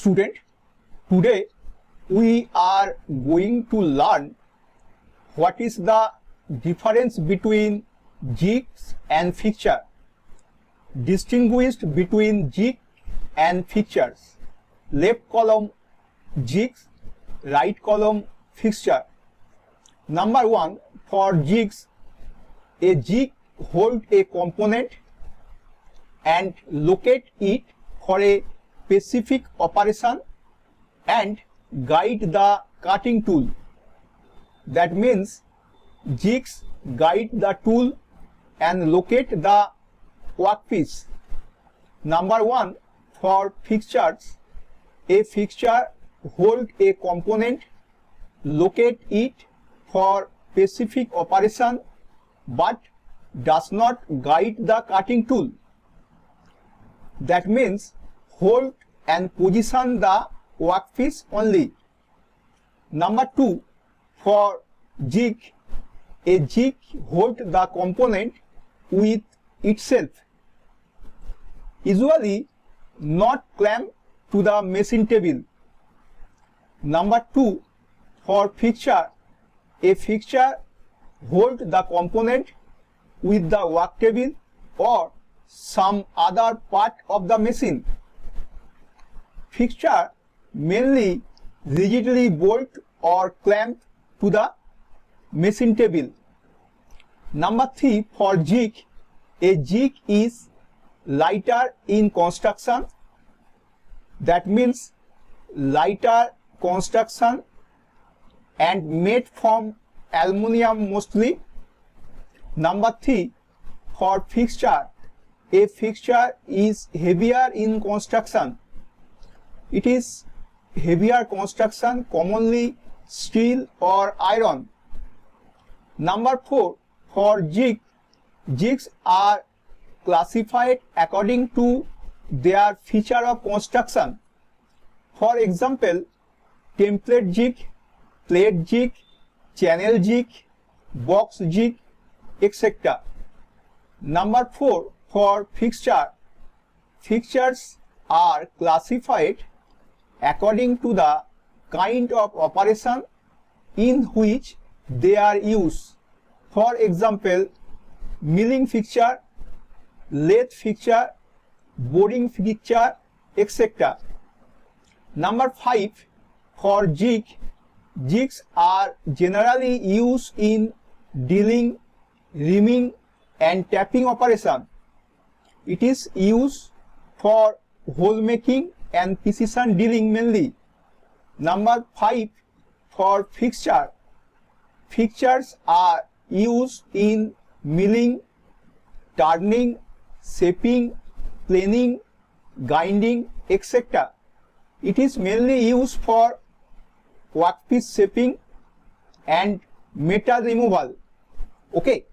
Student, today we are going to learn what is the difference between jigs and fixture, distinguished between jig and fixtures, left column jigs, right column fixture. Number one, for jigs, a jig hold a component and locate it for a specific operation and guide the cutting tool. That means jigs guide the tool and locate the workpiece. Number one, for fixtures, a fixture hold a component, locate it for specific operation but does not guide the cutting tool. That means hold and position the workpiece only. Number two, for jig, a jig hold the component with itself, usually not clamped to the machine table. Number two, for fixture, a fixture hold the component with the work table or some other part of the machine. Fixture mainly rigidly bolt or clamp to the machine table. Number three, for jig, a jig is lighter in construction. That means lighter construction and made from aluminum mostly. Number three, for fixture, a fixture is heavier in construction. It is heavier construction, commonly steel or iron. Number four, for jig, jigs are classified according to their feature of construction. For example, template jig, plate jig, channel jig, box jig, etc. Number four, for fixture, fixtures are classified according to the kind of operation in which they are used. For example, milling fixture, lathe fixture, boring fixture, etc. Number five, for jig, jigs are generally used in drilling, reaming and tapping operation. It is used for hole making and precision drilling mainly. Number five, for fixture, fixtures are used in milling, turning, shaping, planing, grinding, etc. It is mainly used for workpiece shaping and metal removal. Okay.